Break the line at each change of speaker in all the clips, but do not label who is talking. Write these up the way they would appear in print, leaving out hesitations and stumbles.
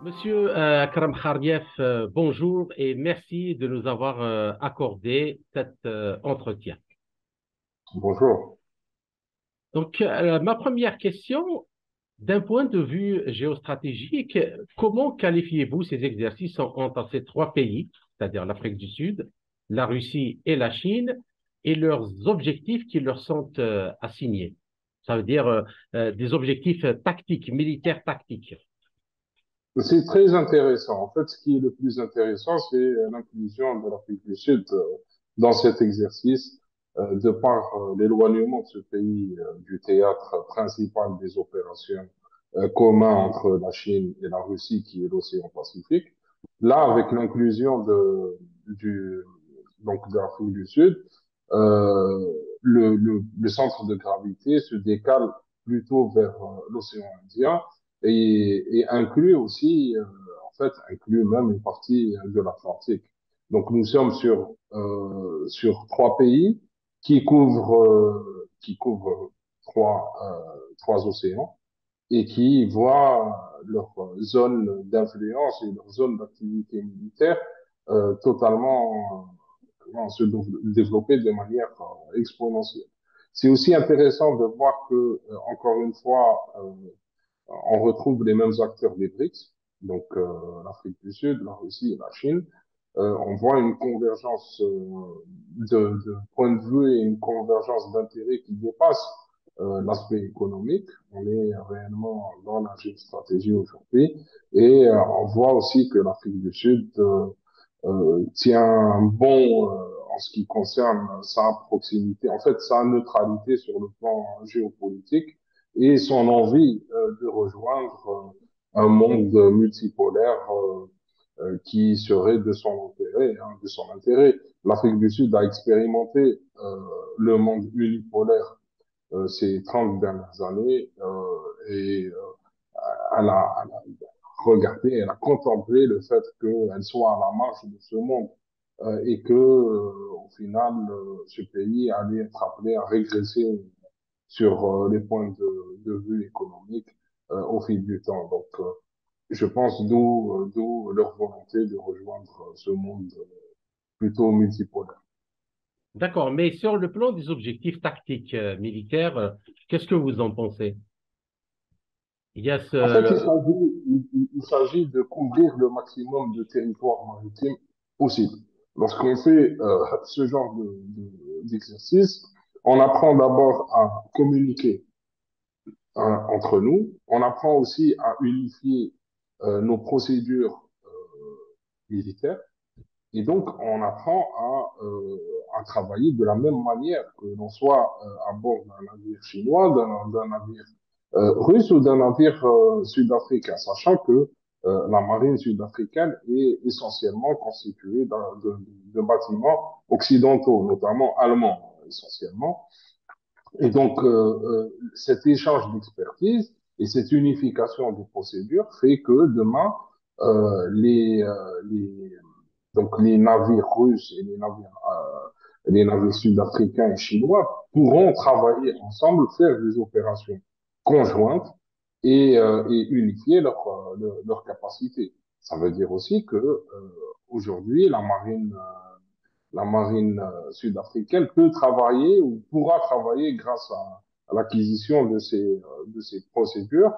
Monsieur Akram Khariev, bonjour et merci de nous avoir accordé cet entretien.
Bonjour.
Donc, ma première question, d'un point de vue géostratégique, comment qualifiez-vous ces exercices entre ces trois pays, c'est-à-dire l'Afrique du Sud, la Russie et la Chine, et leurs objectifs qui leur sont assignés? Ça veut dire des objectifs tactiques, militaires tactiques.
C'est très intéressant. En fait, ce qui est le plus intéressant, c'est l'inclusion de l'Afrique du Sud dans cet exercice, de par l'éloignement de ce pays du théâtre principal des opérations communs entre la Chine et la Russie, qui est l'océan Pacifique. Là, avec l'inclusion du, donc de l'Afrique du Sud, le centre de gravité se décale plutôt vers l'océan Indien et inclut aussi, en fait, inclut même une partie de l'Atlantique. Donc nous sommes sur trois pays qui couvrent trois océans et qui voient leur zone d'influence et leur zone d'activité militaire totalement se développer de manière exponentielle. C'est aussi intéressant de voir que, encore une fois, on retrouve les mêmes acteurs des BRICS, donc l'Afrique du Sud, la Russie et la Chine. On voit une convergence de points de vue et une convergence d'intérêts qui dépasse l'aspect économique. On est réellement dans la géostratégie aujourd'hui et on voit aussi que l'Afrique du Sud tient bon en ce qui concerne sa proximité, en fait sa neutralité sur le plan géopolitique et son envie de rejoindre un monde multipolaire qui serait de son intérêt, hein, de son intérêt. L'Afrique du Sud a expérimenté le monde unipolaire ces 30 dernières années et elle a regardé, elle a contemplé le fait qu'elle soit à la marge de ce monde et que au final ce pays allait être appelé à régresser sur les points de vue économiques au fil du temps. Donc, je pense d'où leur volonté de rejoindre ce monde plutôt multipolaire.
D'accord, mais sur le plan des objectifs tactiques militaires, qu'est-ce que vous en pensez? Il y a
En fait,
ce...
il s'agit de couvrir le maximum de territoire maritime possible. Lorsqu'on fait ce genre d'exercice, on apprend d'abord à communiquer entre nous. On apprend aussi à unifier nos procédures militaires. Et donc, on apprend à travailler de la même manière que l'on soit à bord d'un navire chinois, d'un navire russe ou d'un navire sud-africain, sachant que la marine sud-africaine est essentiellement constituée de bâtiments occidentaux, notamment allemands essentiellement. Et donc, cet échange d'expertise et cette unification des procédures fait que demain, les donc les navires russes et les navires sud-africains et chinois pourront travailler ensemble, faire des opérations conjointes et unifier leur capacité. Ça veut dire aussi que aujourd'hui, la marine sud-africaine peut travailler ou pourra travailler grâce à l'acquisition de ces procédures,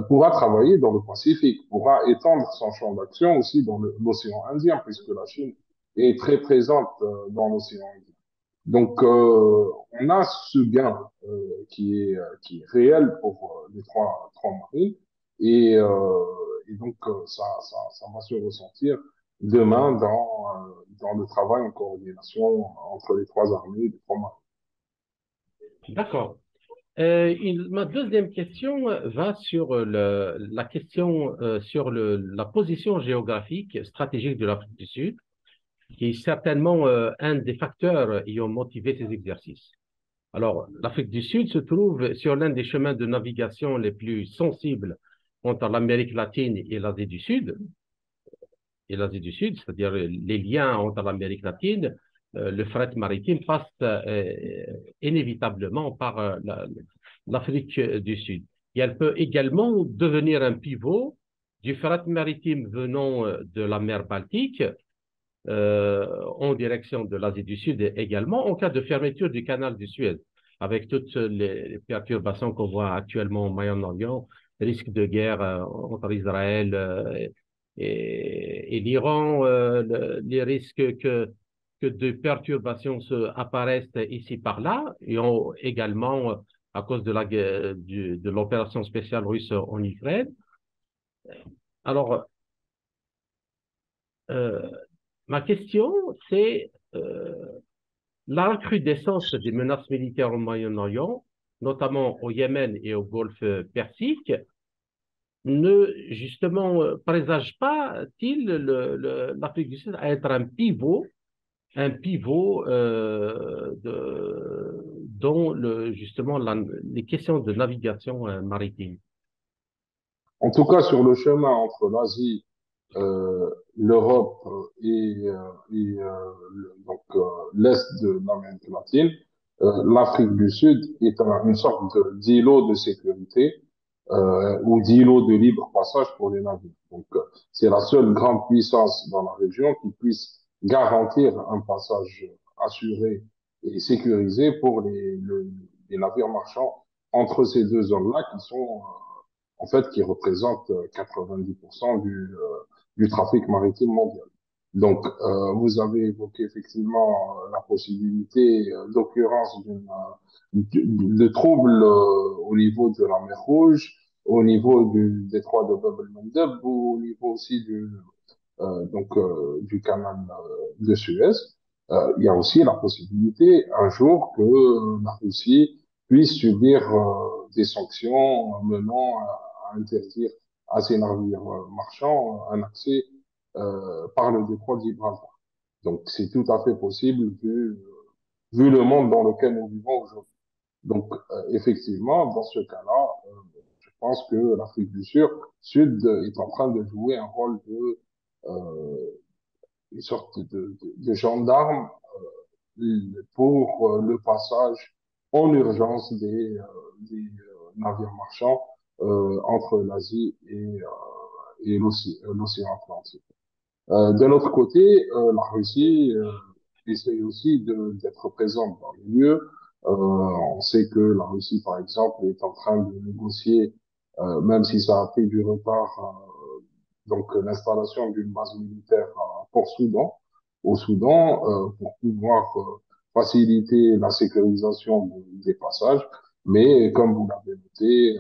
pourra travailler dans le Pacifique, pourra étendre son champ d'action aussi dans l'océan Indien, puisque la Chine est très présente dans l'océan Indien. Donc, on a ce gain qui est réel pour les trois marines et donc ça va se ressentir demain dans le travail en coordination entre les trois armées et les trois marines.
D'accord. Ma deuxième question va sur la question sur la position géographique stratégique de l'Afrique du Sud, qui est certainement un des facteurs ayant motivé ces exercices. Alors, l'Afrique du Sud se trouve sur l'un des chemins de navigation les plus sensibles entre l'Amérique latine et l'Asie du Sud, c'est-à-dire les liens entre l'Amérique latine, le fret maritime passe inévitablement par l'Afrique du Sud. Et elle peut également devenir un pivot du fret maritime venant de la mer Baltique en direction de l'Asie du Sud également, en cas de fermeture du canal du Suez, avec toutes les perturbations qu'on voit actuellement au Moyen-Orient, risque de guerre entre Israël et l'Iran, les risques que de perturbations apparaissent ici par là, et également à cause de de l'opération spéciale russe en Ukraine. Alors, euh, ma question, c'est la recrudescence des menaces militaires au Moyen-Orient, notamment au Yémen et au Golfe Persique, ne justement présage pas-t-il l'Afrique du Sud à être un pivot dont justement les questions de navigation maritime.
En tout cas, sur le chemin entre l'Asie, l'Europe donc l'Est de l'Amérique latine, l'Afrique du Sud est une sorte d'îlot de sécurité ou d'îlot de libre passage pour les navires. Donc, c'est la seule grande puissance dans la région qui puisse garantir un passage assuré et sécurisé pour les navires marchands entre ces deux zones-là qui sont en fait, qui représente 90% du trafic maritime mondial. Donc, vous avez évoqué effectivement la possibilité d'occurrence de troubles au niveau de la mer Rouge, au niveau du détroit de Bab el-Mandeb ou au niveau aussi du canal de Suez. Il y a aussi la possibilité un jour que la Russie puisse subir des sanctions menant à interdire à ces navires marchands un accès par le détroit de Gibraltar. Donc c'est tout à fait possible vu le monde dans lequel nous vivons aujourd'hui. Donc effectivement, dans ce cas-là, je pense que l'Afrique du Sud est en train de jouer un rôle une sorte de gendarme pour le passage en urgence navires marchands entre l'Asie et l'océan Atlantique. De l'autre côté, la Russie essaye aussi d'être présente dans les lieux. On sait que la Russie, par exemple, est en train de négocier, même si ça a pris du retard, donc l'installation d'une base militaire à Port-Soudan, au Soudan, pour pouvoir faciliter la sécurisation des passages. Mais comme vous l'avez noté,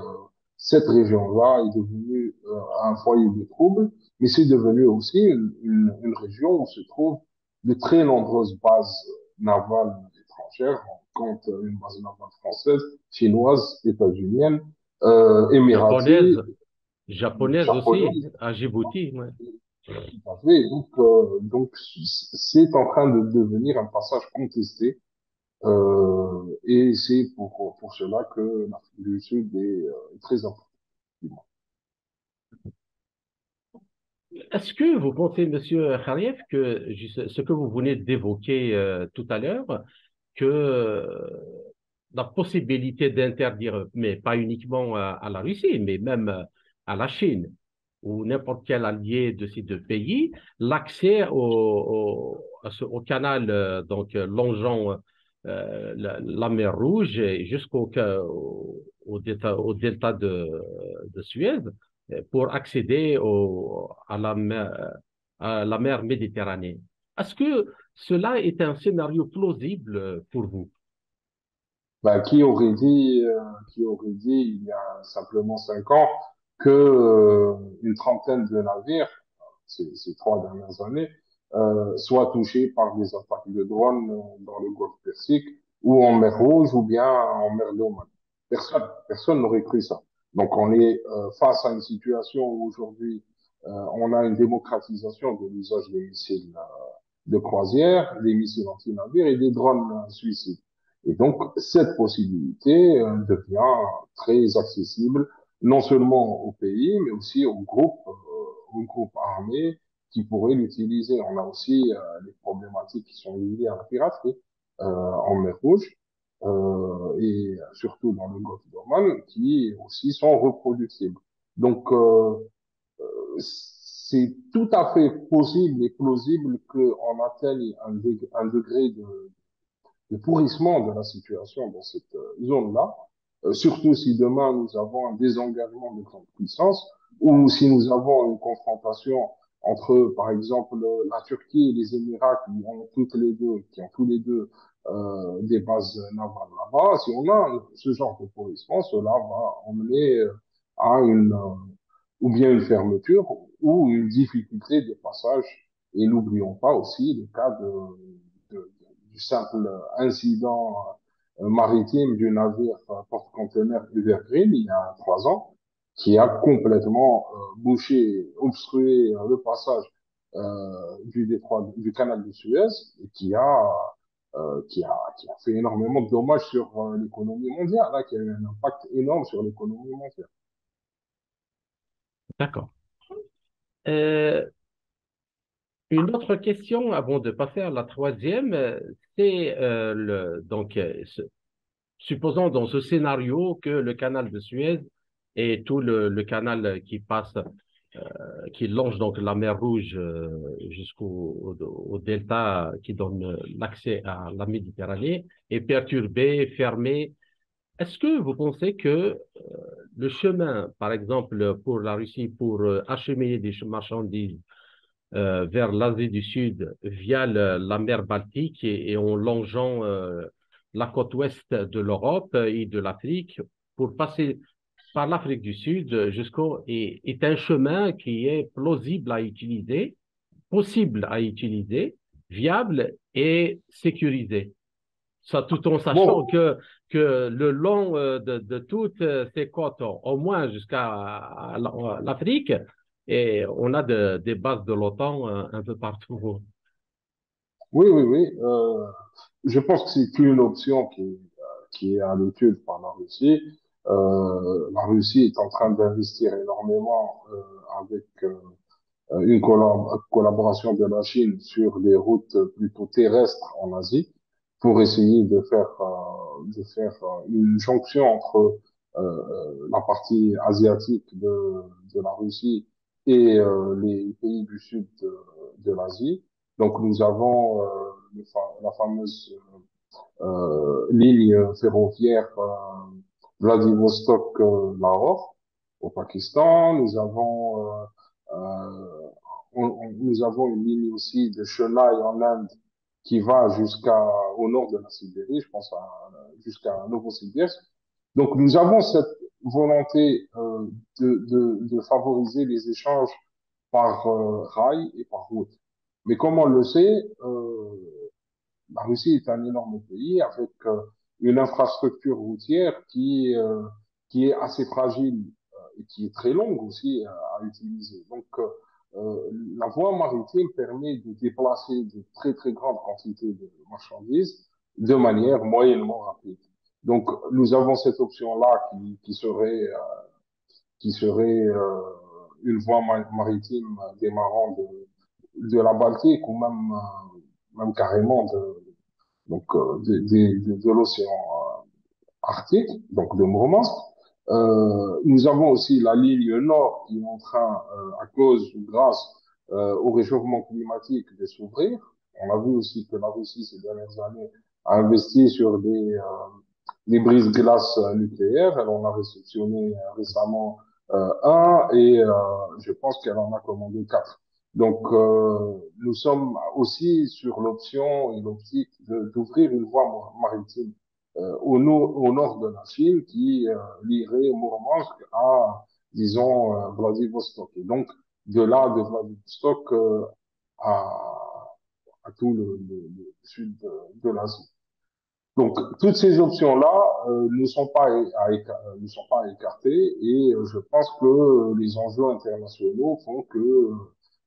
cette région-là est devenue un foyer de troubles, mais c'est devenu aussi une région où se trouvent de très nombreuses bases navales étrangères. On compte une base navale française, chinoise, états-unienne,
Japonaise,
émiratie,
japonaise aussi,
japonaise.
à Djibouti. Ouais.
Tout à fait. Donc, c'est en train de devenir un passage contesté. Et c'est pour cela que l'Afrique du Sud est très importante.
Est-ce que vous pensez, Monsieur Khariev, que ce que vous venez d'évoquer tout à l'heure, que la possibilité d'interdire, mais pas uniquement à la Russie, mais même à la Chine ou n'importe quel allié de ces deux pays, l'accès au canal, donc longeant la mer Rouge au delta de Suez, pour accéder à la mer Méditerranée. Est-ce que cela est un scénario plausible pour vous?
Ben, qui aurait dit il y a simplement 5 ans que une trentaine de navires, ces 3 dernières années, soient touchés par des attaques de drones dans le Golfe Persique ou en mer Rouge ou bien en mer d'Oman. Personne n'aurait cru ça. Donc on est face à une situation où aujourd'hui on a une démocratisation de l'usage des missiles de croisière, des missiles anti-navires et des drones suicides. Et donc, cette possibilité devient très accessible, non seulement au pays, mais aussi aux groupes armés qui pourraient l'utiliser. On a aussi les problématiques qui sont liées à la piraterie en mer Rouge et surtout dans le golfe d'Oman, qui aussi sont reproductibles. Donc, c'est tout à fait possible et plausible qu'on atteigne un degré de pourrissement de la situation dans cette zone-là, surtout si demain nous avons un désengagement de grandes puissances ou si nous avons une confrontation entre, par exemple, la Turquie et les Émirats qui ont tous les deux des bases navales là-bas. Si on a ce genre de pourrissement, cela va emmener à ou bien une fermeture ou une difficulté de passage. Et n'oublions pas aussi le cas du simple incident maritime du navire porte-conteneur Evergreen il y a 3 ans, qui a complètement bouché, obstrué le passage du canal de Suez et qui a fait énormément de dommages sur l'économie mondiale, là, qui a eu un impact énorme sur l'économie mondiale.
D'accord. Euh, une autre question avant de passer à la troisième, c'est supposons dans ce scénario que le canal de Suez et tout le canal qui passe, qui longe donc la mer Rouge au delta qui donne l'accès à la Méditerranée est perturbé, fermé. Est-ce que vous pensez que le chemin, par exemple, pour la Russie, pour acheminer des marchandises vers l'Asie du Sud via la mer Baltique et en longeant la côte ouest de l'Europe et de l'Afrique pour passer par l'Afrique du Sud est un chemin qui est plausible à utiliser, possible à utiliser, viable et sécurisé. Ça, tout en sachant
Bon,
que le long de toutes ces côtes, au moins jusqu'à l'Afrique, et on a des bases de l'OTAN un peu partout.
oui, oui, oui. Je pense que c'est une option qui est à l'étude par la Russie. La Russie est en train d'investir énormément avec une collaboration de la Chine sur des routes plutôt terrestres en Asie pour essayer de faire une jonction entre la partie asiatique de la Russie et les pays du sud de l'Asie. Donc nous avons la fameuse ligne ferroviaire Vladivostok-Lahore au Pakistan. Nous avons une ligne aussi de Chennai en Inde qui va au nord de la Sibérie, je pense jusqu'à Novosibirsk. Donc nous avons cette volonté de favoriser les échanges par rail et par route. Mais comme on le sait, la Russie est un énorme pays avec une infrastructure routière qui est assez fragile et qui est très longue aussi à utiliser. Donc, la voie maritime permet de déplacer de très très grandes quantités de marchandises de manière moyennement rapide. Donc, nous avons cette option-là qui serait une voie maritime démarrant de la Baltique ou même carrément de l'océan Arctique, donc de Murmansk. Nous avons aussi la ligne nord qui est en train, à cause ou grâce au réchauffement climatique, de s'ouvrir. On a vu aussi que la Russie, ces dernières années, a investi sur des brises-glaces nucléaires. Elle en a réceptionné récemment un et je pense qu'elle en a commandé 4. Donc, nous sommes aussi sur l'option et l'optique d'ouvrir une voie maritime au nord de la Chine qui lierait Murmansk à, disons, Vladivostok. Et donc, de là, de Vladivostok à, à tout le sud de l'Asie. Donc, toutes ces options-là ne sont pas à écarter et je pense que les enjeux internationaux font que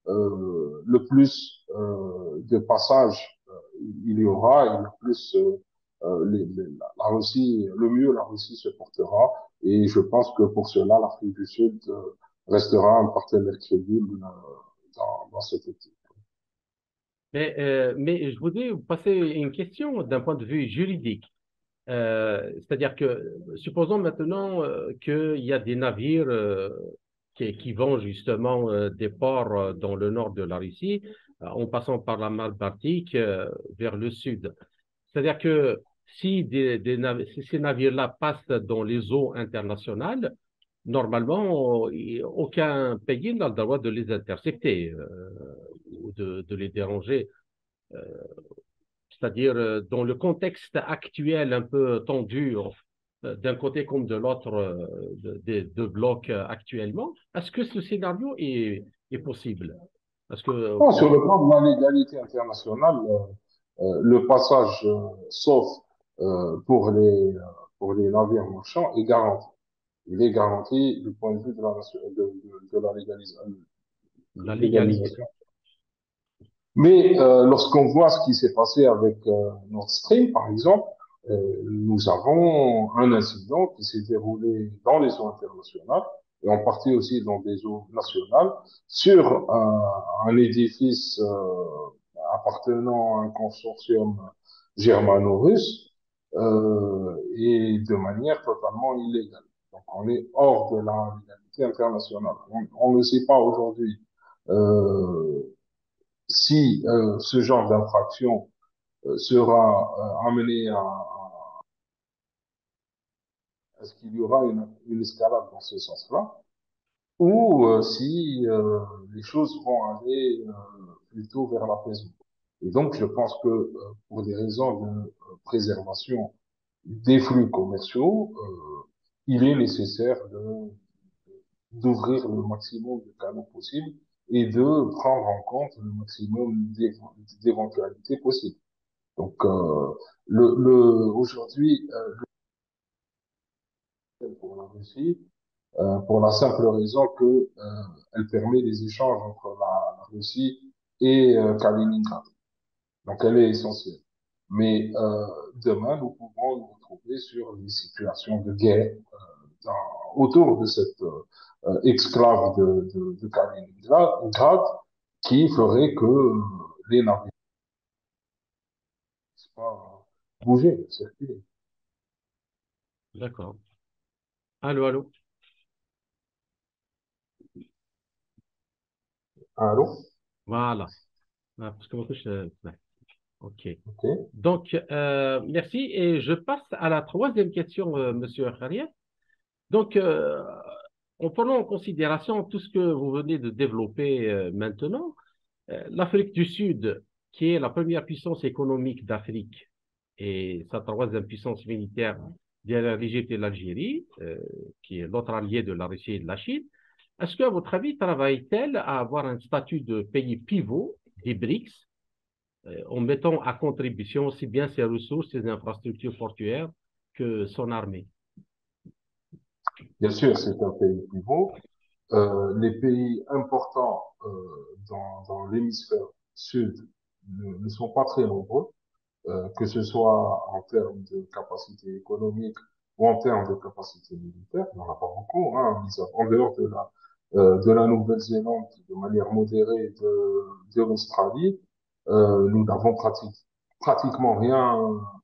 le plus de passages il y aura et le plus la Russie, le mieux la Russie se portera et je pense que pour cela l'Afrique du Sud restera un partenaire crédible dans cette étude.
Mais je voudrais vous passer une question d'un point de vue juridique. C'est-à-dire que, supposons maintenant qu'il y a des navires qui vont justement des ports dans le nord de la Russie, en passant par la mer Baltique vers le sud. C'est-à-dire que si ces navires-là passent dans les eaux internationales, normalement, aucun pays n'a le droit de les intercepter ou de les déranger. Euh, C'est-à-dire, dans le contexte actuel un peu tendu, d'un côté comme de l'autre, des deux blocs actuellement, est-ce que ce scénario est possible? Parce que
Non, sur le plan de la légalité internationale, le passage, sauf pour les navires marchands, est garanti. Il est garanti du point de vue de de la
la légalité.
légalisation. Mais lorsqu'on voit ce qui s'est passé avec Nord Stream, par exemple, nous avons un incident qui s'est déroulé dans les eaux internationales et en partie aussi dans des eaux nationales sur un édifice appartenant à un consortium germano-russe et de manière totalement illégale. Donc on est hors de la légalité internationale. On ne sait pas aujourd'hui si ce genre d'infraction sera amené à ce qu'il y aura une escalade dans ce sens-là, ou si les choses vont aller plutôt vers l'apaisement. Et donc, je pense que pour des raisons de préservation des flux commerciaux, il est nécessaire d'ouvrir le maximum de canaux possibles et de prendre en compte le maximum d'éventualités possibles. Donc, aujourd'hui, pour la Russie, pour la simple raison que elle permet des échanges entre la Russie et Kaliningrad. Donc, elle est essentielle. Mais demain, nous pouvons nous retrouver sur des situations de guerre autour de cette exclave de Kaliningrad qui ferait que les navires ne puissent pas bouger, circuler.
D'accord. Allô, allô.
Allô?
Voilà. Ah, parce que moi, ouais. OK.
OK.
Donc, merci. Et je passe à la troisième question, Monsieur Kharia. Donc, en prenant en considération tout ce que vous venez de développer maintenant, l'Afrique du Sud, qui est la première puissance économique d'Afrique et sa troisième puissance militaire derrière l'Égypte et l'Algérie, qui est l'autre allié de la Russie et de la Chine, est-ce qu'à votre avis, travaille-t-elle à avoir un statut de pays pivot des BRICS en mettant à contribution aussi bien ses ressources, ses infrastructures portuaires que son armée?
Bien sûr, c'est un pays pivot. Les pays importants dans l'hémisphère sud ne sont pas très nombreux, que ce soit en termes de capacité économique ou en termes de capacité militaire. Il n'y en a pas beaucoup, hein, en dehors de la Nouvelle-Zélande de manière modérée de l'Australie. Nous n'avons pratiquement rien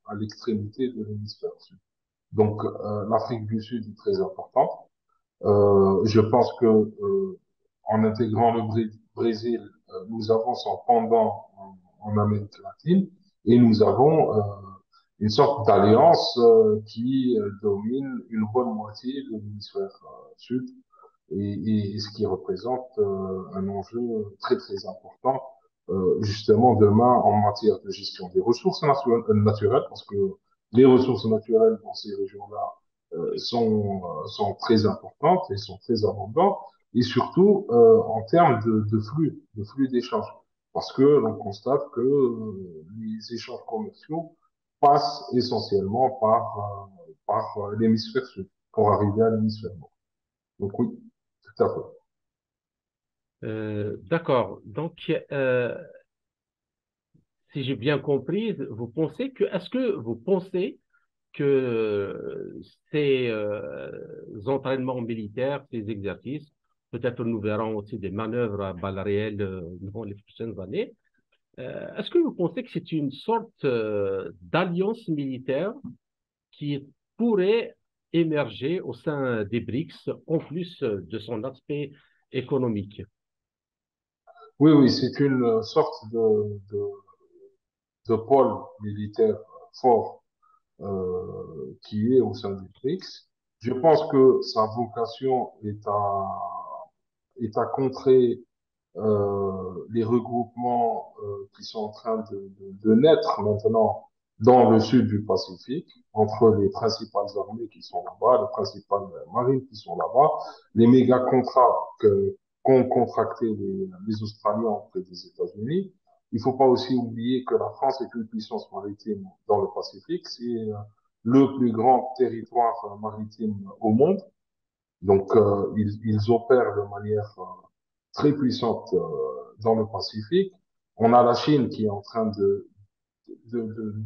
à l'extrémité de l'hémisphère sud. Donc, l'Afrique du Sud est très importante. Je pense que en intégrant le Brésil, nous avons son pendant en Amérique latine et nous avons une sorte d'alliance qui domine une bonne moitié de l'hémisphère sud et ce qui représente un enjeu très très important justement demain en matière de gestion des ressources naturelles parce que les ressources naturelles dans ces régions-là sont très importantes et sont très abondantes, et surtout en termes de flux d'échanges. Parce que l'on constate que les échanges commerciaux passent essentiellement par l'hémisphère sud pour arriver à l'hémisphère nord. Donc oui, tout à fait.
D'accord. Donc, si j'ai bien compris, est-ce que vous pensez que ces entraînements militaires, ces exercices, peut-être nous verrons aussi des manœuvres à balles réelles dans les prochaines années, est-ce que vous pensez que c'est une sorte d'alliance militaire qui pourrait émerger au sein des BRICS, en plus de son aspect économique.
Oui, oui, c'est une sorte de pôle militaire fort qui est au sein des BRICS. Je pense que sa vocation est à contrer les regroupements qui sont en train de naître maintenant dans le sud du Pacifique, entre les principales armées qui sont là-bas, les principales marines qui sont là-bas, les méga contrats qu'ont contracté les Australiens auprès des États-Unis. Il ne faut pas aussi oublier que la France est une puissance maritime dans le Pacifique. C'est le plus grand territoire maritime au monde. Donc, ils opèrent de manière très puissante dans le Pacifique. On a la Chine qui est en train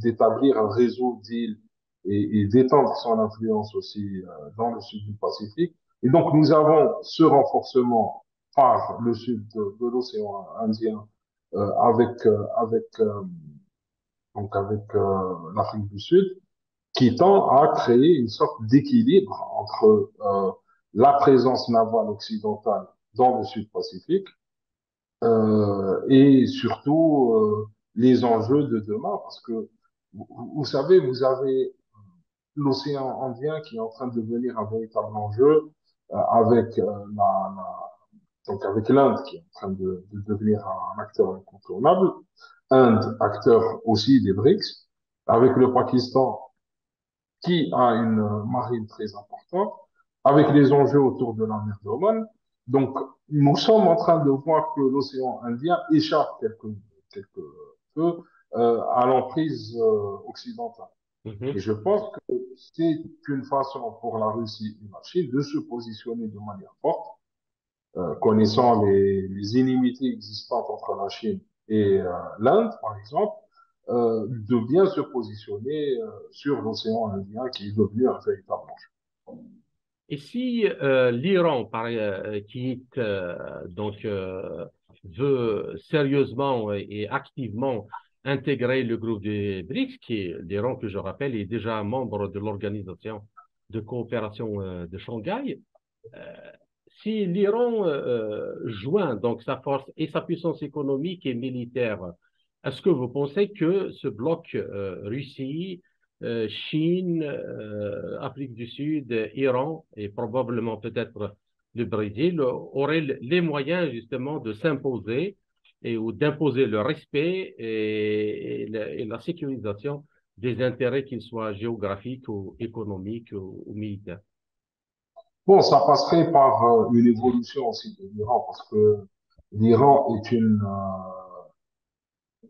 d'établir un réseau d'îles et d'étendre son influence aussi dans le sud du Pacifique. Et donc, nous avons ce renforcement par le sud de l'océan Indien avec l'Afrique du Sud qui tend à créer une sorte d'équilibre entre la présence navale occidentale dans le Sud-Pacifique et surtout les enjeux de demain, parce que vous savez, vous avez l'océan Indien qui est en train de devenir un véritable enjeu avec donc avec l'Inde qui est en train de devenir un acteur incontournable, Inde acteur aussi des BRICS, avec le Pakistan qui a une marine très importante, avec les enjeux autour de la mer d'Oman. Donc, nous sommes en train de voir que l'océan Indien échappe quelque peu à l'emprise occidentale. Et
Mhm.
je pense que c'est une façon pour la Russie et la Chine de se positionner de manière forte, connaissant les inimitiés existantes entre la Chine et l'Inde, par exemple, de bien se positionner sur l'océan Indien qui est devenu un véritable enjeu.
Et si l'Iran, qui veut sérieusement et activement intégrer le groupe des BRICS, qui est l'Iran, que je rappelle, est déjà membre de l'Organisation de coopération de Shanghai, euh, si l'Iran joint donc sa force et sa puissance économique et militaire, est-ce que vous pensez que ce bloc Russie, Chine, Afrique du Sud, Iran et probablement peut-être le Brésil auraient les moyens justement de s'imposer ou d'imposer le respect et la sécurisation des intérêts, qu'ils soient géographiques ou économiques ou militaires?
Bon, ça passerait par une évolution aussi de l'Iran, parce que l'Iran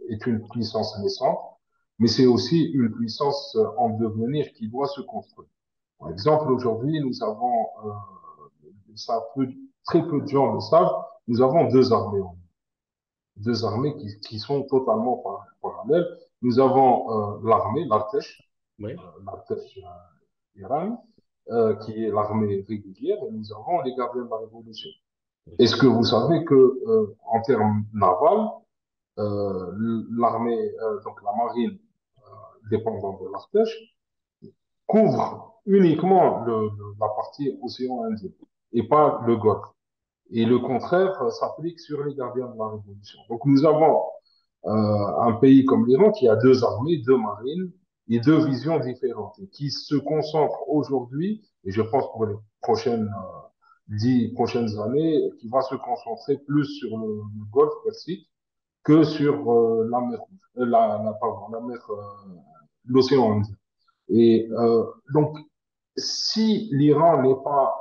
est une puissance naissante, mais c'est aussi une puissance en devenir qui doit se construire. Par exemple, aujourd'hui, nous avons, ça peu, très peu de gens le savent, nous avons deux armées qui sont totalement parallèles. Nous avons l'armée,
Oui.
l'Artèche Iran, qui est l'armée régulière, et nous avons les gardiens de la Révolution. Est-ce que vous savez que en termes navals, l'armée, donc la marine dépendante de l'Artèche, couvre uniquement la partie océan Indien et pas le Golfe. Et le contraire s'applique sur les gardiens de la Révolution. Donc nous avons un pays comme l'Iran qui a deux armées, deux marines et deux visions différentes et qui se concentre aujourd'hui, et je pense pour les prochaines 10 prochaines années, qui va se concentrer plus sur le Golfe Persique que sur la mer, pardon, la mer, l'océan Indien. Et donc, si l'Iran n'est pas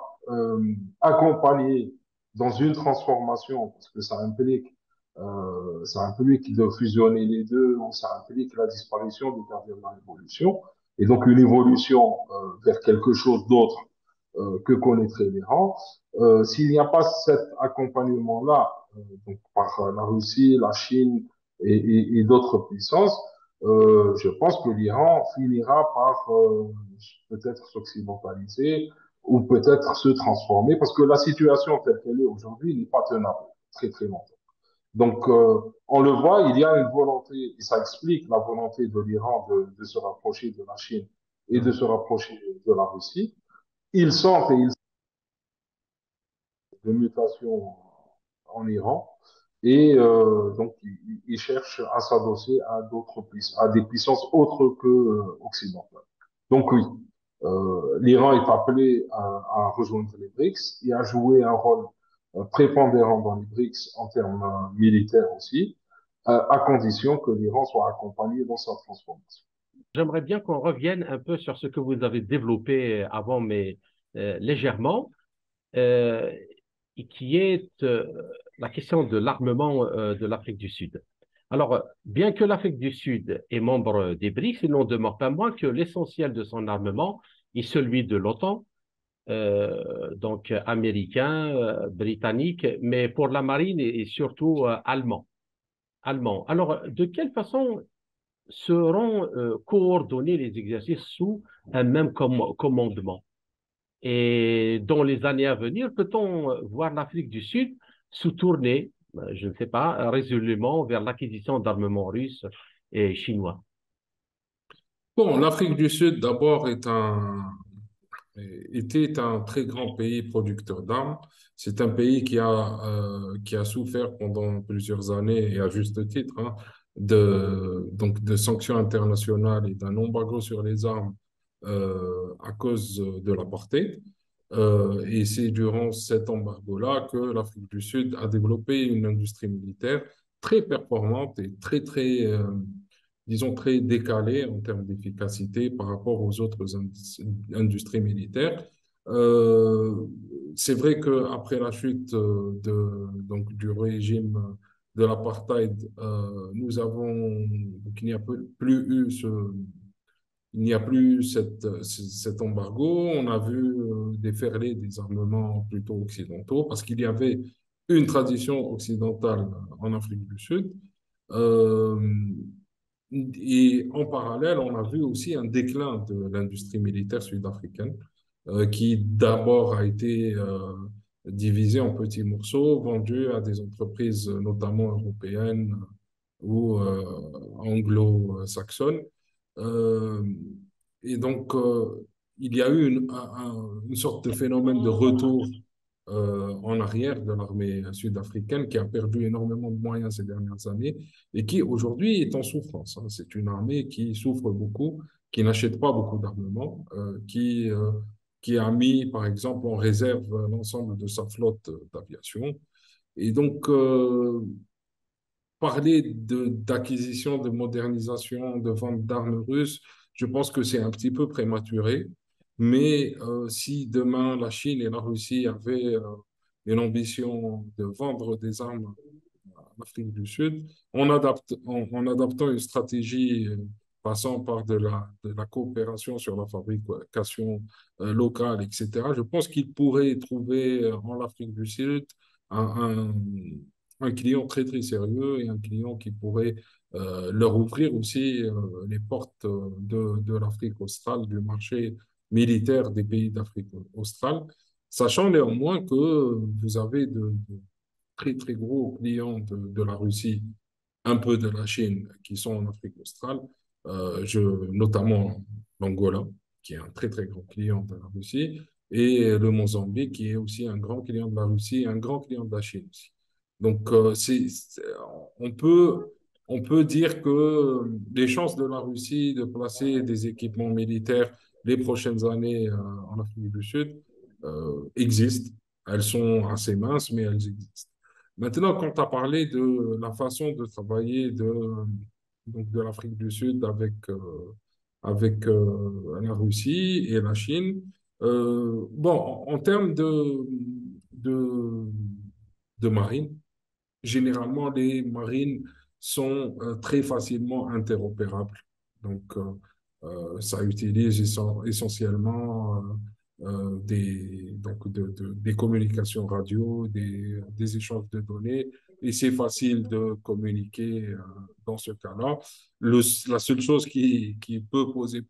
accompagné dans une transformation, parce que ça implique de fusionner les deux, ou ça implique la disparition du gardiens de la révolution, et donc une évolution vers quelque chose d'autre que connaîtrait l'Iran. S'il n'y a pas cet accompagnement-là, donc par la Russie, la Chine et d'autres puissances, je pense que l'Iran finira par peut-être s'occidentaliser ou peut-être se transformer, parce que la situation telle qu'elle est aujourd'hui n'est pas tenable très très longtemps. Donc, on le voit, il y a une volonté, et ça explique la volonté de l'Iran de se rapprocher de la Chine et de se rapprocher de la Russie. ils sentent et ils de mutation en Iran. Et donc, ils cherchent à s'adosser à d'autres puissances, à des puissances autres que occidentales. Donc oui, l'Iran est appelé à rejoindre les BRICS et à jouer un rôle prépondérant dans les BRICS en termes militaires aussi, à condition que l'Iran soit accompagné dans sa transformation.
J'aimerais bien qu'on revienne un peu sur ce que vous avez développé avant, mais légèrement, euh, et qui est la question de l'armement de l'Afrique du Sud. Alors, bien que l'Afrique du Sud est membre des BRICS, il n'en demeure pas moins que l'essentiel de son armement est celui de l'OTAN, donc américain, britannique, mais pour la marine et surtout allemand. Allemand. Alors, de quelle façon seront coordonnés les exercices sous un même commandement? Et dans les années à venir, peut-on voir l'Afrique du Sud se tourner, je ne sais pas, résolument vers l'acquisition d'armements russes et chinois?
Bon, l'Afrique du Sud, d'abord, était un très grand pays producteur d'armes. C'est un pays qui a souffert pendant plusieurs années, et à juste titre, hein, donc de sanctions internationales et d'un embargo sur les armes à cause de l'apartheid. Et c'est durant cet embargo-là que l'Afrique du Sud a développé une industrie militaire très performante et disons, très décalée en termes d'efficacité par rapport aux autres industries militaires. Euh, c'est vrai qu'après la chute donc, du régime de l'apartheid, donc, il n'y a plus cet embargo. On a vu déferler des armements plutôt occidentaux parce qu'il y avait une tradition occidentale en Afrique du Sud. Euh, et en parallèle, on a vu aussi un déclin de l'industrie militaire sud-africaine qui d'abord a été divisée en petits morceaux, vendus à des entreprises notamment européennes ou anglo-saxonnes. Euh, et donc, il y a eu une sorte de phénomène de retour en arrière de l'armée sud-africaine qui a perdu énormément de moyens ces dernières années et qui aujourd'hui est en souffrance, hein. C'est une armée qui souffre beaucoup, qui n'achète pas beaucoup d'armement, qui a mis, par exemple, en réserve l'ensemble de sa flotte d'aviation. Et donc, parler d'acquisition, de modernisation, de vente d'armes russes, je pense que c'est un petit peu prématuré. Mais si demain la Chine et la Russie avaient une ambition de vendre des armes en Afrique du Sud, en adaptant une stratégie passant par de la coopération sur la fabrication locale, etc., je pense qu'ils pourraient trouver en Afrique du Sud un, un- un client très, très sérieux et un client qui pourrait leur ouvrir aussi les portes de l'Afrique australe, du marché militaire des pays d'Afrique australe, sachant néanmoins que vous avez de très, très gros clients de la Russie, un peu de la Chine, qui sont en Afrique australe, notamment l'Angola, qui est un très, très grand client de la Russie, et le Mozambique, qui est aussi un grand client de la Russie et un grand client de la Chine aussi. Donc, on peut, on peut dire que les chances de la Russie de placer des équipements militaires les prochaines années en Afrique du Sud existent. Elles sont assez minces, mais elles existent. Maintenant, quand tu as parlé de la façon de travailler donc de l'Afrique du Sud avec la Russie et la Chine, bon, en termes de, de marine, généralement, les marines sont très facilement interopérables. Donc, ça utilise essentiellement des communications radio, des échanges de données, et c'est facile de communiquer dans ce cas-là. La seule chose qui peut poser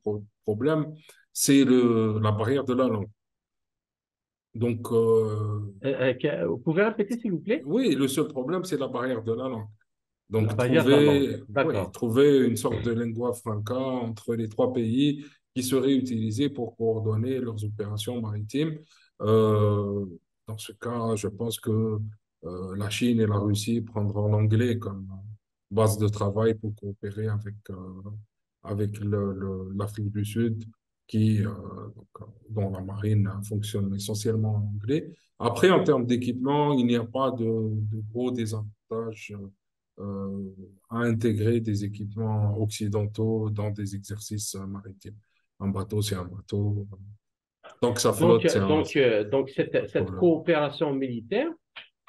problème, c'est la barrière de la langue. Donc,
Vous pouvez répéter, s'il vous plaît?
oui, le seul problème, c'est la barrière de la langue.
La
Donc,
barrière de la langue.
oui,
D'accord.
trouver une sorte de lingua franca entre les trois pays qui seraient utilisés pour coordonner leurs opérations maritimes. Euh, Dans ce cas, je pense que la Chine et la Russie prendront l'anglais comme base de travail pour coopérer avec l'Afrique du Sud, dont la marine fonctionne essentiellement en anglais. Après, en termes d'équipement, il n'y a pas de gros désavantages à intégrer des équipements occidentaux dans des exercices maritimes. Un bateau, c'est un bateau. Tant que ça flotte,
Donc
pas de
cette
problème.
coopération militaire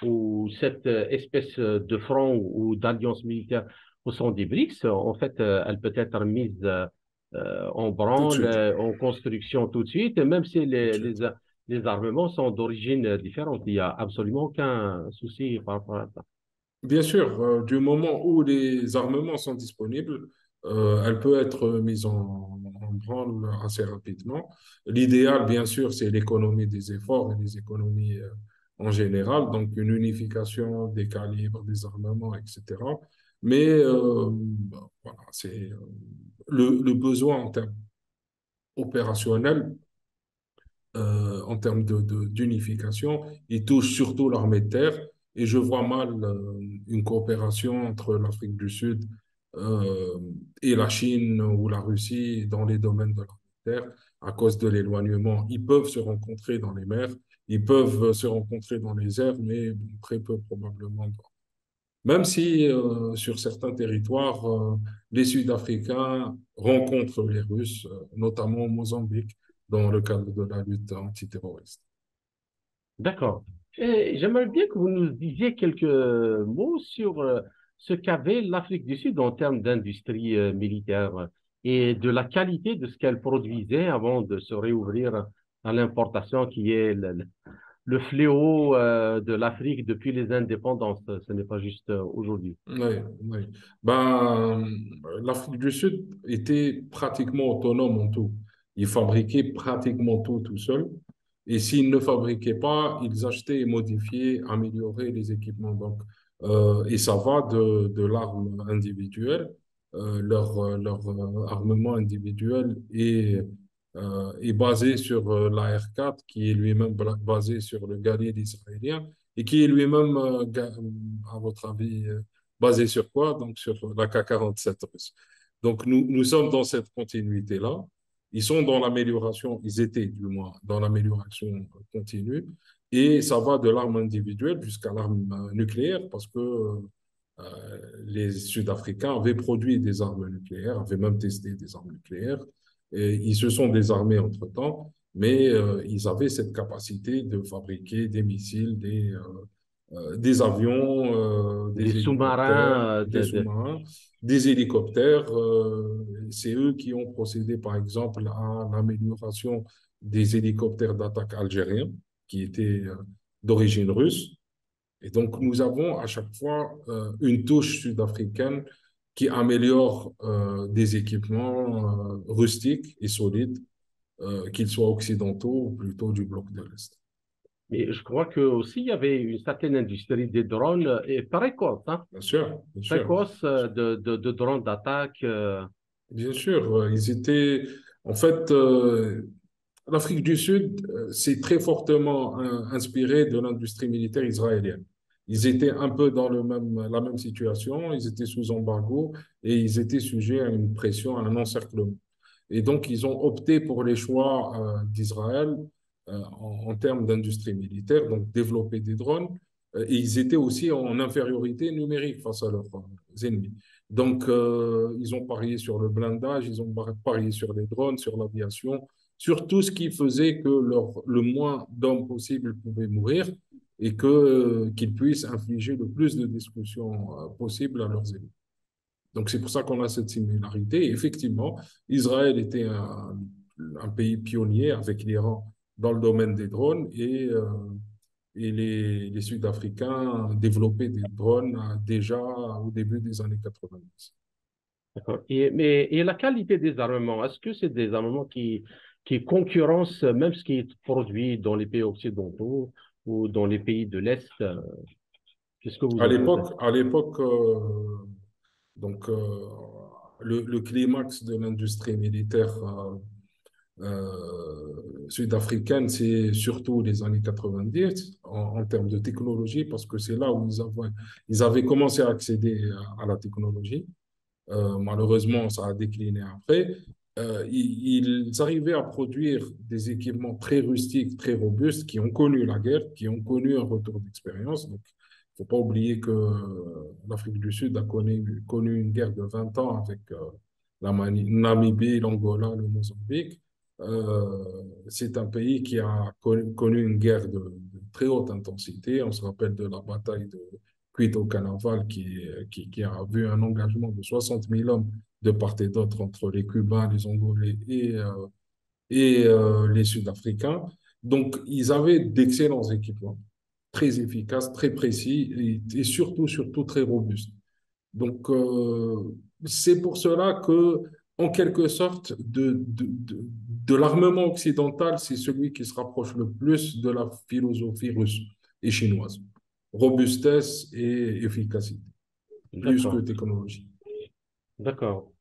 ou cette espèce de front ou d'alliance militaire au sein des BRICS, en fait, elle peut être mise en
Tout de
branle,
suite,
en construction tout de suite, et même si
tout de suite.
les armements sont d'origine différente. Il n'y a absolument aucun souci par rapport à ça.
Bien sûr, du moment où les armements sont disponibles, elle peut être mise en branle assez rapidement. L'idéal, bien sûr, c'est l'économie des efforts et les économies en général, donc une unification des calibres, des armements, etc. Mais voilà, c'est le besoin en termes opérationnels en termes d'unification. Ils touchent surtout l'armée de terre et je vois mal une coopération entre l'Afrique du Sud euh, et la Chine ou la Russie dans les domaines de l'armée de terre à cause de l'éloignement. Ils peuvent se rencontrer dans les mers, ils peuvent se rencontrer dans les airs, mais bon, très peu probablement. Même si sur certains territoires, les Sud-Africains rencontrent les Russes, notamment au Mozambique, dans le cadre de la lutte antiterroriste.
D'accord. Et j'aimerais bien que vous nous disiez quelques mots sur ce qu'avait l'Afrique du Sud en termes d'industrie militaire et de la qualité de ce qu'elle produisait avant de se réouvrir à l'importation qui est le fléau de l'Afrique depuis les indépendances. Ce n'est pas juste aujourd'hui.
Oui, oui. Ben, l'Afrique du Sud était pratiquement autonome en tout. Ils fabriquaient pratiquement tout seul. Et s'ils ne fabriquaient pas, ils achetaient et modifiaient, amélioraient les équipements. Donc, et ça va de l'arme individuelle, leur armement individuel est basé sur l'AR-4, qui est lui-même basé sur le Galil israélien, et qui est lui-même, à votre avis, basé sur quoi? Donc, sur la K-47 russe. Donc, nous sommes dans cette continuité-là. Ils sont dans l'amélioration, ils étaient du moins dans l'amélioration continue. Et ça va de l'arme individuelle jusqu'à l'arme nucléaire parce que les Sud-Africains avaient produit des armes nucléaires, avaient même testé des armes nucléaires. Et ils se sont désarmés entre-temps, mais ils avaient cette capacité de fabriquer des missiles, des avions,
Des
des hélicoptères,
sous-marins,
des sous-marins, des hélicoptères. C'est eux qui ont procédé, par exemple, à l'amélioration des hélicoptères d'attaque algériens, qui étaient d'origine russe. Et donc, nous avons à chaque fois une touche sud-africaine qui améliore des équipements rustiques et solides, qu'ils soient occidentaux ou plutôt du bloc de l'Est.
mais je crois que aussi il y avait une certaine industrie des drones et précoce, hein,
Bien sûr, bien sûr.
précoce de drones d'attaque.
Bien sûr, ils étaient, en fait, l'Afrique du Sud s'est très fortement inspiré de l'industrie militaire israélienne. Ils étaient un peu dans la même situation, ils étaient sous embargo et ils étaient sujets à une pression, à un encerclement. Et donc, ils ont opté pour les choix d'Israël en termes d'industrie militaire, donc développer des drones. Et ils étaient aussi en infériorité numérique face à leurs ennemis. Donc, ils ont parié sur le blindage, ils ont parié sur les drones, sur l'aviation, sur tout ce qui faisait que le moins d'hommes possible pouvaient mourir et qu'ils puissent infliger le plus de destruction possible à leurs ennemis. Donc, c'est pour ça qu'on a cette similarité. Et effectivement, Israël était un pays pionnier avec l'Iran dans le domaine des drones et les Sud-Africains développaient des drones déjà au début des années 90.
D'accord. Et la qualité des armements, est-ce que c'est des armements qui concurrencent même ce qui est produit dans les pays occidentaux ou dans les pays de l'Est? Qu'est-ce que vous en pensez?
À l'époque donc, le climax de l'industrie militaire sud-africaine, c'est surtout les années 90 en termes de technologie, parce que c'est là où ils avaient commencé à accéder à la technologie. Malheureusement, ça a décliné après. Ils arrivaient à produire des équipements très rustiques, très robustes, qui ont connu la guerre, qui ont connu un retour d'expérience. Donc, il ne faut pas oublier que l'Afrique du Sud a connu une guerre de 20 ans avec Namibie, l'Angola, le Mozambique. C'est un pays qui a connu une guerre de très haute intensité. On se rappelle de la bataille de Cuito Canaval qui a vu un engagement de 60 000 hommes de part et d'autre entre les Cubains, les Angolais et les Sud-Africains. Donc, ils avaient d'excellents équipements, très efficaces, très précis et surtout très robustes. Donc, c'est pour cela que, en quelque sorte, de l'armement occidental, c'est celui qui se rapproche le plus de la philosophie russe et chinoise. Robustesse et efficacité, plus que
D'accord,
technologie.
d'accord.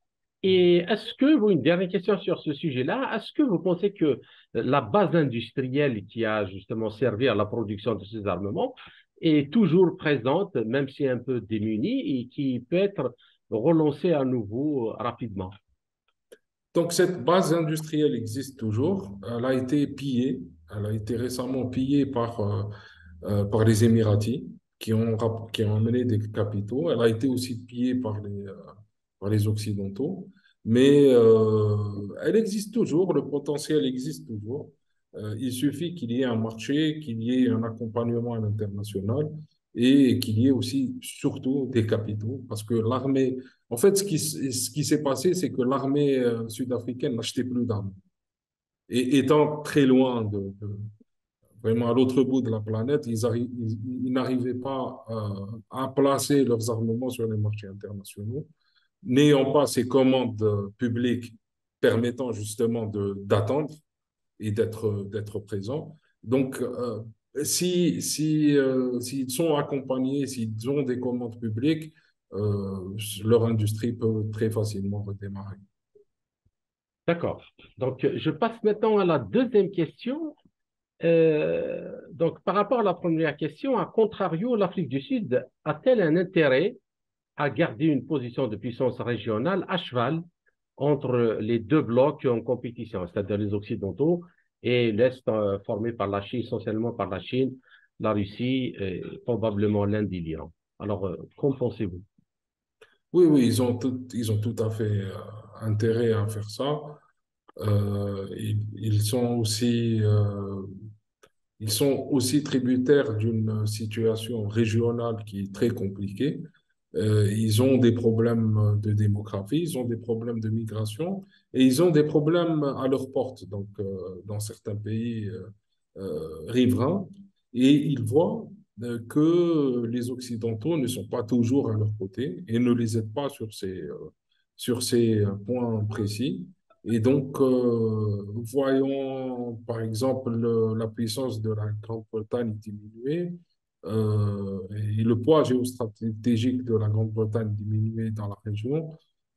Et est-ce que vous, une dernière question sur ce sujet-là, est-ce que vous pensez que la base industrielle qui a justement servi à la production de ces armements est toujours présente, même si un peu démunie, et qui peut être relancée à nouveau rapidement?
Donc, cette base industrielle existe toujours. Elle a été pillée. Elle a été récemment pillée par les Émiratis qui ont amené des capitaux. Elle a été aussi pillée par les Occidentaux. Mais elle existe toujours, le potentiel existe toujours. Il suffit qu'il y ait un marché, qu'il y ait un accompagnement à l'international et qu'il y ait aussi, surtout, des capitaux. Parce que l'armée, en fait, ce qui s'est passé, c'est que l'armée sud-africaine n'achetait plus d'armes. Et étant très loin vraiment à l'autre bout de la planète, ils n'arrivaient pas à placer leurs armements sur les marchés internationaux, n'ayant pas ces commandes publiques permettant justement d'attendre et d'être présents. Donc, s'ils sont accompagnés, s'ils ont des commandes publiques, leur industrie peut très facilement redémarrer.
D'accord. Donc, je passe maintenant à la deuxième question. Donc, par rapport à la première question, à contrario, l'Afrique du Sud a-t-elle un intérêt à garder une position de puissance régionale à cheval entre les deux blocs en compétition, c'est-à-dire les Occidentaux et l'Est formé par la Chine, essentiellement par la Chine, la Russie et probablement l'Inde et l'Iran. Alors, qu'en pensez-vous?
Oui, oui, ils ont tout à fait intérêt à faire ça. Ils sont ils sont aussi tributaires d'une situation régionale qui est très compliquée. Ils ont des problèmes de démographie, ils ont des problèmes de migration et ils ont des problèmes à leur porte, donc dans certains pays riverains. Et ils voient que les Occidentaux ne sont pas toujours à leur côté et ne les aident pas sur ces points précis. Et donc, voyons par exemple la puissance de la Grande-Bretagne diminuer et le poids géostratégique de la Grande-Bretagne diminuer dans la région,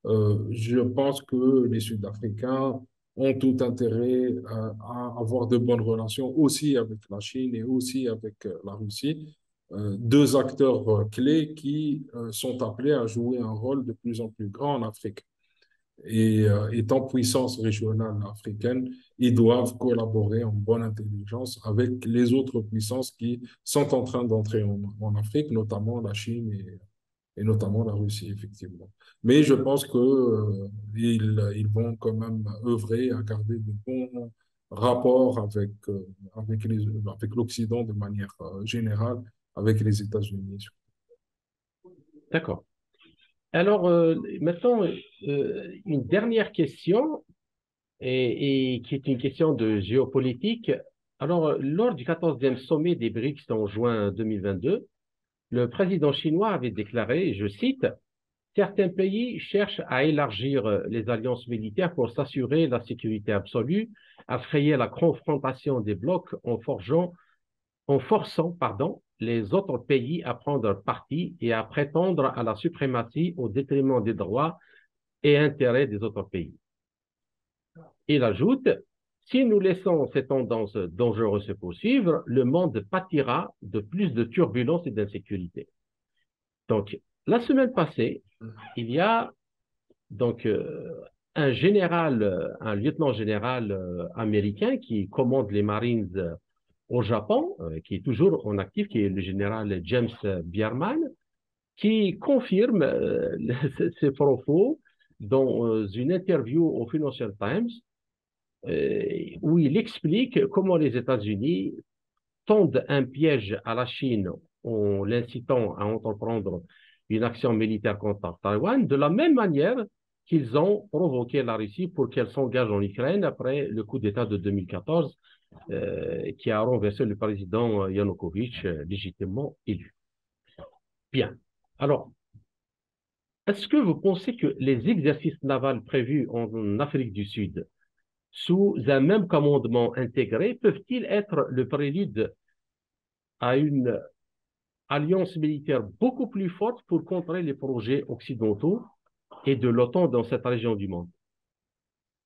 je pense que les Sud-Africains ont tout intérêt à avoir de bonnes relations aussi avec la Chine et aussi avec la Russie, deux acteurs clés qui sont appelés à jouer un rôle de plus en plus grand en Afrique. Et étant puissance régionale africaine, ils doivent collaborer en bonne intelligence avec les autres puissances qui sont en train d'entrer en Afrique, notamment la Chine et notamment la Russie, effectivement. Mais je pense que, ils vont quand même œuvrer à garder de bons rapports avec l'Occident de manière générale, avec les États-Unis.
D'accord. Alors, maintenant, une dernière question, et qui est une question de géopolitique. Alors, lors du 14e sommet des BRICS en juin 2022, le président chinois avait déclaré, et je cite, certains pays cherchent à élargir les alliances militaires pour s'assurer la sécurité absolue, à frayer la confrontation des blocs en forçant, pardon, les autres pays à prendre parti et à prétendre à la suprématie au détriment des droits et intérêts des autres pays. Il ajoute, Si nous laissons ces tendances dangereuses se poursuivre, le monde pâtira de plus de turbulences et d'insécurité. Donc, la semaine passée, il y a donc un général, un lieutenant-général américain qui commande les Marines au Japon, qui est toujours en actif, qui est le général James Bierman, qui confirme ces propos dans une interview au Financial Times, où il explique comment les États-Unis tendent un piège à la Chine en l'incitant à entreprendre une action militaire contre Taïwan, de la même manière qu'ils ont provoqué la Russie pour qu'elle s'engage en Ukraine après le coup d'État de 2014 qui a renversé le président Yanukovych, légitimement élu. Bien. Alors, est-ce que vous pensez que les exercices navals prévus en Afrique du Sud sous un même commandement intégré peuvent-ils être le prélude à une alliance militaire beaucoup plus forte pour contrer les projets occidentaux et de l'OTAN dans cette région du monde?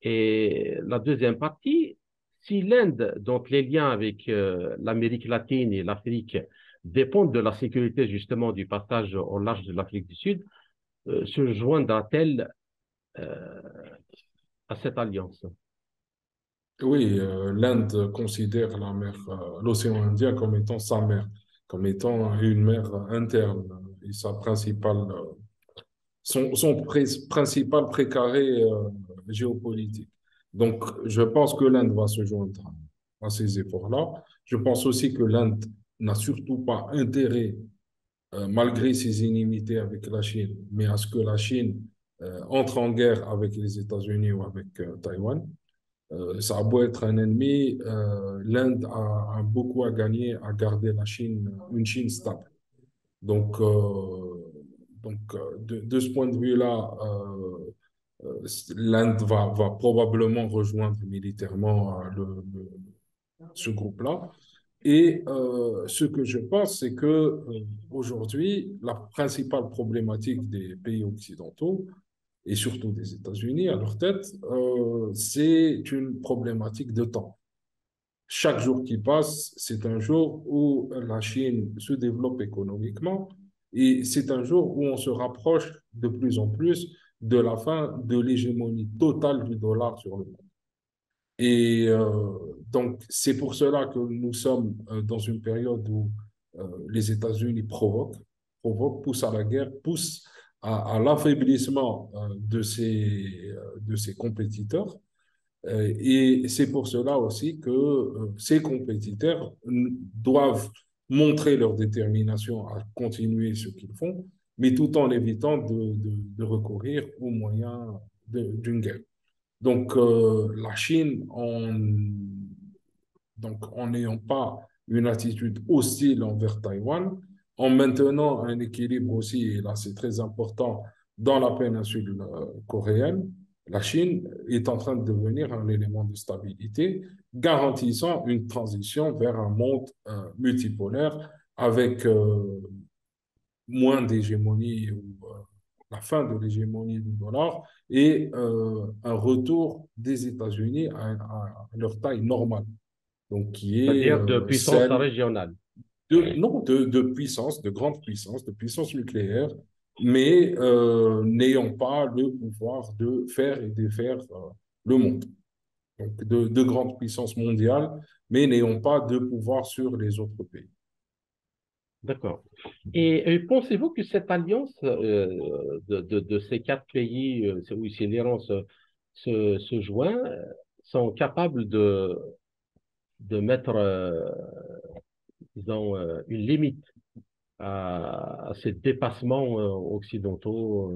Et la deuxième partie, si l'Inde, donc les liens avec l'Amérique latine et l'Afrique dépendent de la sécurité justement du passage au large de l'Afrique du Sud, se joindra-t-elle euh, à cette alliance?
Oui, l'Inde considère la mer, l'océan Indien comme étant sa mer, comme étant une mer interne et sa principale, principal précaré géopolitique. Donc, je pense que l'Inde va se joindre à ces efforts-là. Je pense aussi que l'Inde n'a surtout pas intérêt, malgré ses inimitiés avec la Chine, mais à ce que la Chine entre en guerre avec les États-Unis ou avec Taïwan. Ça a beau être un ennemi, l'Inde a beaucoup à gagner à garder la Chine, une Chine stable. Donc, de ce point de vue-là, l'Inde va probablement rejoindre militairement ce groupe-là. Et ce que je pense, c'est que aujourd'hui, la principale problématique des pays occidentaux, et surtout des États-Unis à leur tête, c'est une problématique de temps. Chaque jour qui passe, c'est un jour où la Chine se développe économiquement et c'est un jour où on se rapproche de plus en plus de la fin de l'hégémonie totale du dollar sur le monde. Et donc, c'est pour cela que nous sommes dans une période où les États-Unis poussent à la guerre, poussent à l'affaiblissement de ses compétiteurs. Et c'est pour cela aussi que ces compétiteurs doivent montrer leur détermination à continuer ce qu'ils font, mais tout en évitant de recourir aux moyens d'une guerre. Donc, la Chine, en n'ayant pas une attitude hostile envers Taïwan, en maintenant un équilibre aussi, et là c'est très important, dans la péninsule coréenne, la Chine est en train de devenir un élément de stabilité, garantissant une transition vers un monde multipolaire avec moins d'hégémonie ou la fin de l'hégémonie du dollar et un retour des États-Unis à leur taille normale, donc qui est
C'est-à-dire de puissance
celle
régionale.
non, de puissance, de puissance nucléaire, mais n'ayant pas le pouvoir de faire et défaire le monde. Donc de grandes puissances mondiales, mais n'ayant pas de pouvoir sur les autres pays.
D'accord. Et pensez-vous que cette alliance de ces quatre pays, où si l'Iran se joint, sont capables de mettre, disons, une limite à ces dépassements occidentaux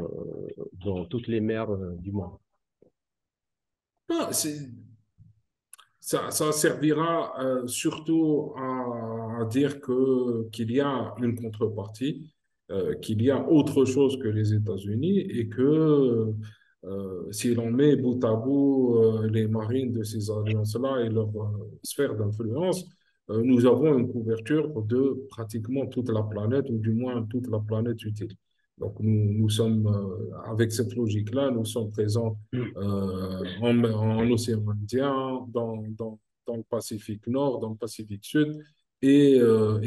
dans toutes les mers du monde?
Ah, ça servira surtout à dire qu'il y a une contrepartie, qu'il y a autre chose que les États-Unis et que si l'on met bout à bout les marines de ces alliances-là et leur sphère d'influence, nous avons une couverture de pratiquement toute la planète, ou du moins toute la planète utile. Donc, nous sommes, avec cette logique-là, nous sommes présents en océan Indien, dans le Pacifique Nord, dans le Pacifique Sud et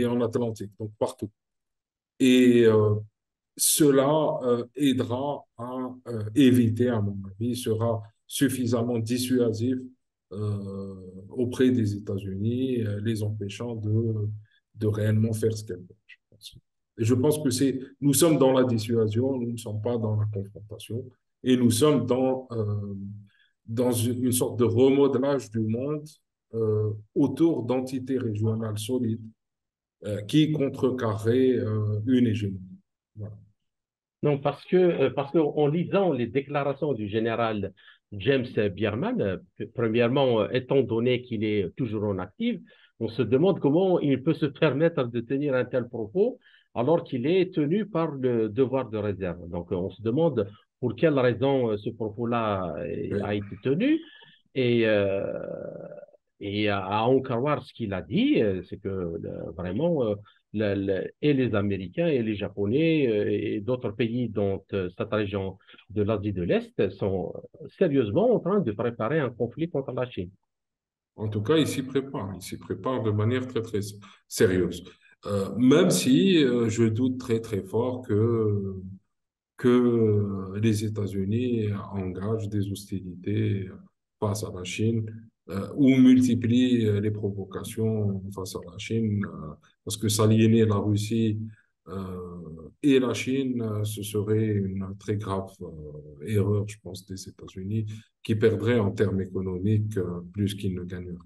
en Atlantique, donc partout. Et cela aidera à éviter, à mon avis, sera suffisamment dissuasif auprès des États-Unis, les empêchant de réellement faire ce qu'elles veulent, je pense. Et je pense que nous sommes dans la dissuasion, nous ne sommes pas dans la confrontation, et nous sommes dans une sorte de remodelage du monde autour d'entités régionales solides qui contrecarreraient une hégémonie. Voilà.
Non, parce que en lisant les déclarations du général James Bierman, premièrement, étant donné qu'il est toujours en actif, on se demande comment il peut se permettre de tenir un tel propos alors qu'il est tenu par le devoir de réserve. Donc, on se demande pour quelle raison ce propos-là a
Oui.
été tenu. Et, à en croire ce qu'il a dit, c'est que vraiment, et les Américains et les Japonais et d'autres pays dans cette région de l'Asie de l'Est sont sérieusement en train de préparer un conflit contre la Chine.
En tout cas, il s'y prépare de manière très, très sérieuse. Même si je doute très, très fort que les États-Unis engagent des hostilités face à la Chine ou multiplient les provocations face à la Chine, parce que s'aliéner la Russie et la Chine, ce serait une très grave erreur, je pense, des États-Unis, qui perdraient en termes économiques plus qu'ils ne gagneraient.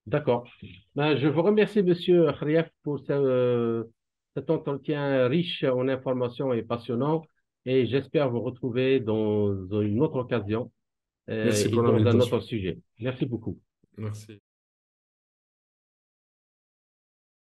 D'accord. Ben, je vous remercie, Monsieur Khrief, pour cet entretien riche en informations et passionnant. Et j'espère vous retrouver dans une autre occasion
Merci
et
pour
dans un
l'invitation.
autre sujet. Merci beaucoup.
Merci.